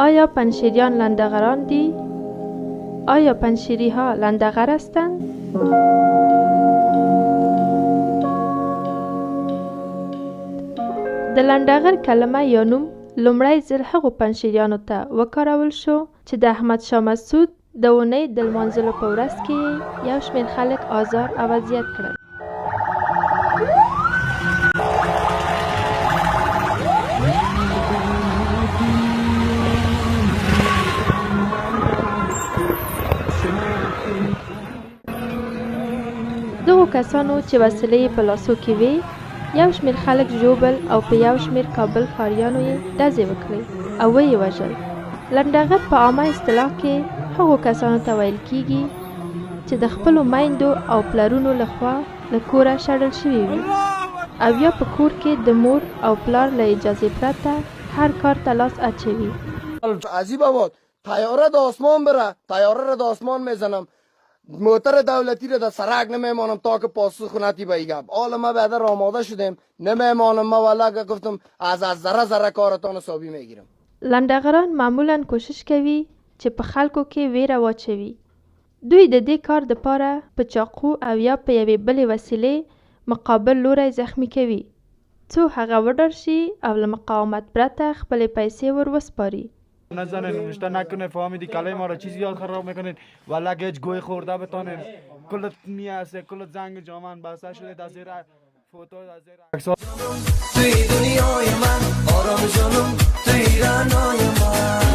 آیا پنشیریان لندغران دی؟ آیا پنشیری ها لندغر هستند؟ د لندغر کلمه یا نوم لومړی ځل هغو پنشیریانو ته وکارول شو چې د احمد شاه مسعود د اونۍ د لمانځلو په ورځ کې یو شمېر خلک آزار او اذیت کړل. دغو کسانو چې وسلې په لاسو کې وې، یو شمېر خلک ژوبل او په یو شمېر کابل ښاریانو یې ډزې وکړې او ویې وژل. لنډغر په عامه اصطلاح کې هغو کسانو ته ویل کېږي چې د خپلو میندو او پلرونو لخوا له کوره شړل شوي وي او یا په کور کې د مور او پلار له اجازې پرته هر کار ته لاس اچوي. عجیب آباد طیاره د آسمان بره، طیاره را د آسمان میزنم، موتر دولتی را در سرک نمیمانم تا که پاسخ نتی بگم. حالا ما بعد آماده شدیم نمیمانم، ما والا گفتم از ذره ذره کارتان حسابی میگیرم. لندغران معمولا کوشش کوي چې په خلکو کې ویره واچوي. دوی د دې کار دپاره په چاقو او یا په یوې بلې وسیلې مقابل لوری زخمی کوي څو هغه وډار شي او له مقاومت پرته خپلې پیسې ور وسپاري. نزنین نوشته نکنه، فهمیدی کله ما را چیزی یاد خراب میکنین ولی اگه هیچ گوی خورده بتانین کلت میاسه، کلت زنگ جامن بسته شده در زیر فوتو در زیر عکس‌ها. توی دنیای من آرام جانم، توی رنای من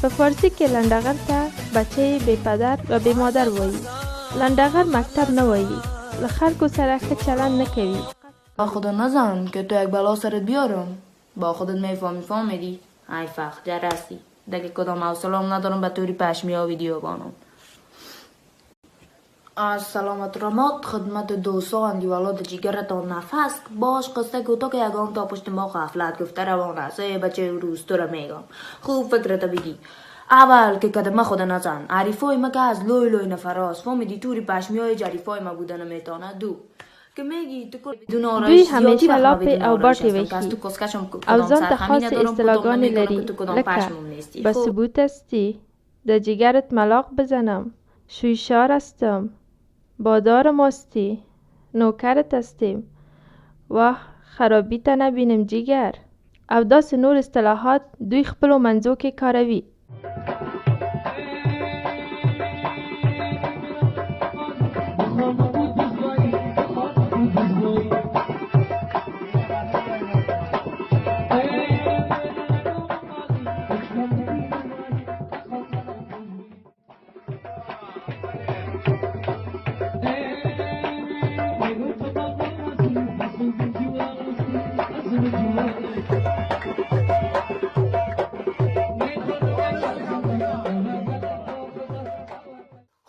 په فارسی کې لنډغر ته بچه بې پدر و بې مادر وایي. لنډغر مکتب نه وایي، له خلکو سره ښه چلند نه کوي. با خدا نزن که تو یک بلا سرت بیارم. با خودت فهمیدی؟ ای فخ جرسی دیگه کدام حوصله‌ام ندارم به طوری پشمیا ویدیو بانم. از سلامت رمات خدمت دوستان دیوالات جیگرتان نفس باش قصه گوتا که یگان تا پشت ما غفلت گفته روان است. ای بچه روز تو را میگم خوب فکرت بگی. اول که قدم خود نزن عریفای ما که از لوی نفراست فهمیدی توری پشمیای جریفای ما بودن میتانه. دو که میگی تو دوی همیشه لاپی او باټی ویخی او ځان ته خاص اصطلاحګانې لري لکه به ثبوت استی، د جگرت ملاق بزنم، شویشار استم، بادار ماستی، نوکرت استیم، واه خرابی ته نبینم جگر او داسې نور اصطلاحات دوی خپلو منځو کې کاروي.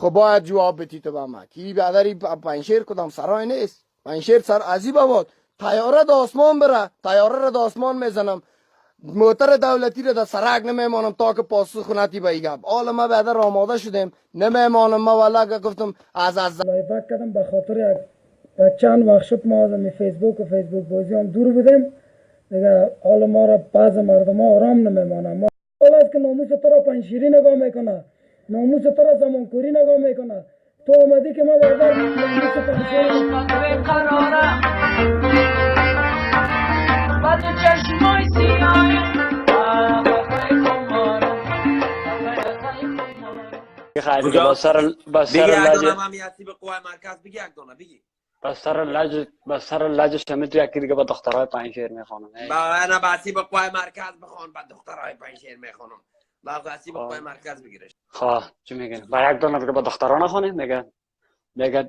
خب باید جواب بدی تو به ما کی بیادری پنشیر کدام سرای نیست. پنشیر سر عجیب آباد طیاره د آسمان بره، طیاره را د آسمان میزنم، موتر دولتی را در سرک نمیمانم تا که پاسخ نتی بگم. حالا ما بعد آماده شدیم نمیمانم، ما والا گفتم از لایبک کردم به خاطر یک چند وقت شد ما از فیسبوک بازی هم دور بودیم دیگه. حالا ما را بعض مردم ها آرام نمیمانم. ما حالا است که ناموس تو را پنشیری نگاه میکنه، ناموس تو را زمانکوری نگاه میکنه. تو آمدی که ما بردار ناموس پنشیری قراره و تو چشمای سیاه خیلی که با سر لج همیتی به قوای مرکز بگی یک دانه بگی با سر لج شمیت یکی دیگه با دخترهای پنشیر میخوانم. نه باسی به قوای مرکز بخوان با دخترهای پنشیر میخوانم. باسی به قوای مرکز بگیرش. خواه چی میگن؟ با یک دانه دیگه با دخترها نخوانیم میگن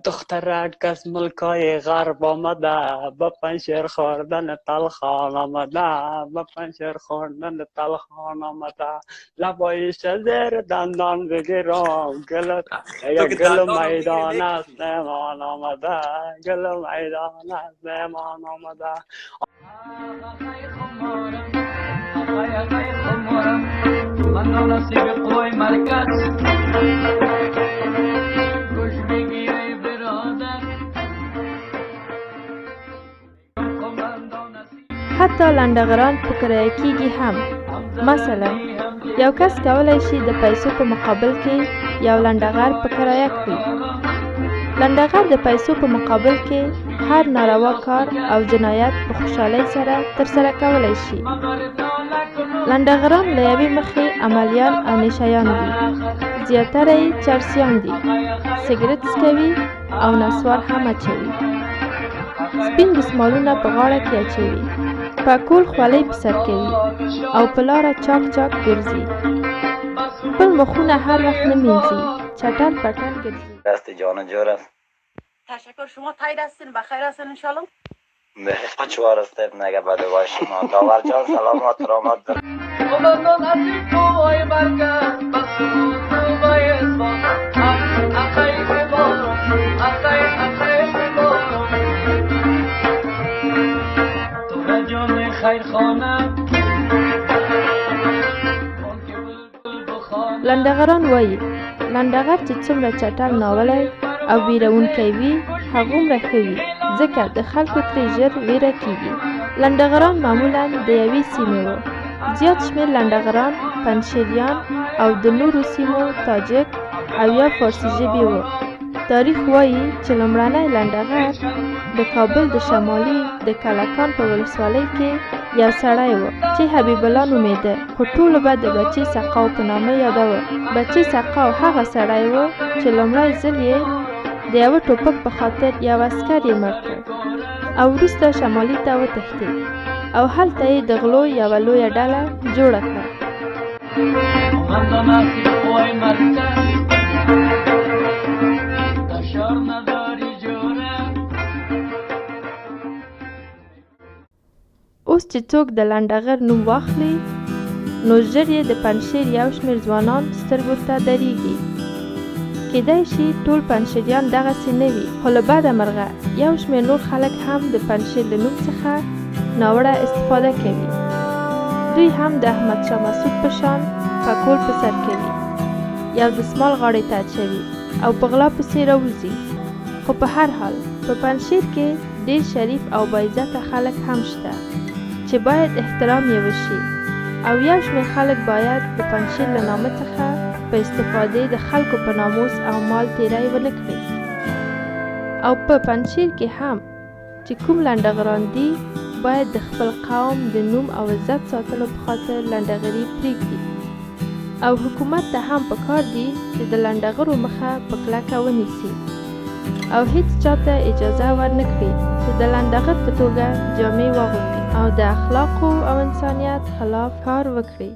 دخترک از ملکای غرب آمده با پنشیر خوردن تلخان آمده، با پنشیر خوردن تلخان آمده، لبایش زیر دندان بگیرم گل میدان است نمان آمده، گل میدان است نمان آمده. حتی لنډغران په کرایه کېږي هم. مثلا یو کس کولی شي د پیسو په مقابل کې یو لنډغر په کرایه کړي. لنډغر د پیسو په مقابل کې هر ناروا کار او جنایت په خوشحالۍ سره ترسره کولی شي. لنډغران له یوې مخې عملیان او نشهیان دي، زیاتره یې چرسیان دي، سګرټ څکوي او نسوار هم اچوي، سپین دسمالونه په غاړه کې اچوي، پکول خولۍ په سر کوي او په لاره چاک چاک ګرځي. خپل مخونه هر وخت نه مینځي، چټل پټل ګرځي. دست جان جور است. تشکر. شما تایید هستین؟ بخیر هستین انشالله؟ به چوار استید نگه بده باشیم. داور جان سلامات رامات در خدادان از این قوای برگرد بسرود روبای اسبان اخی ببارم اخی ببارم تو رجان خیرخانه لنډغران وایي لنډغر چې څومره چټل ناولی او ویرونکی وي هغومره ښه وي، ځکه د خلکو ترې ژر ویره کېږي. لنډغران معمولا د یوې سیمې وو. زیات شمېر لنډغران پنجشیریان او د نورو سیمو تاجک او یا فارسي ژبې وو. تاریخ وایي چې لومړنی لنډغر د کابل د شمالي د کلکان په ولسوالۍ کې یو سړی و چې حبیب الله نومېده، خو ټولو به د بچې سقاو په نامه یادوه. بچې سقاو هغه سړی و چې لومړی ځل یې د یوه ټوپک په خاطر یو عسکر یې مړ کړ او وروسته شمالي ته وتښتېد او هلته یې د غلو یوه لویه ډله جوړه کړه. اوس چې څوک د لنډغر نوم واخلي نو ژر یې د پنجشیر یو شمېر ځوانان سترګو ته درېږي. کیدای شي ټول پنجشیریان دغسې نه وي، خو له بده مرغه یو شمېر نور خلک هم د پنجشیر له نوم څخه ناوړه استفاده کوي. دوی هم د احمدشاه مسعود په شان پکول په سر کوي، یو دسمال غاړې ته اچوي او په غلا پسې راوځي. خو په هر حال په پنجشیر کې ډېر شریف او باعزته خلک هم شته چې باید احترام یې وشي او یو شمېر خلک باید د پنجشیر له نامه څخه په استفادې د خلکو په ناموس او مال تیری ونه کړي. او په پنجشیر کې هم چې کوم لنډغران دي باید د خپل قوم د نوم او عزت ساتلو په خاطر لنډغري پرېږدي. او حکومت ته هم پکار دي چې د لنډغرو مخه په کلکه ونیسي او هیڅ چاته اجازه ورنه کړي چې د لنډغر په توګه جامې واغوندي او د اخلاقو او انسانیت خلاف کار وکړي.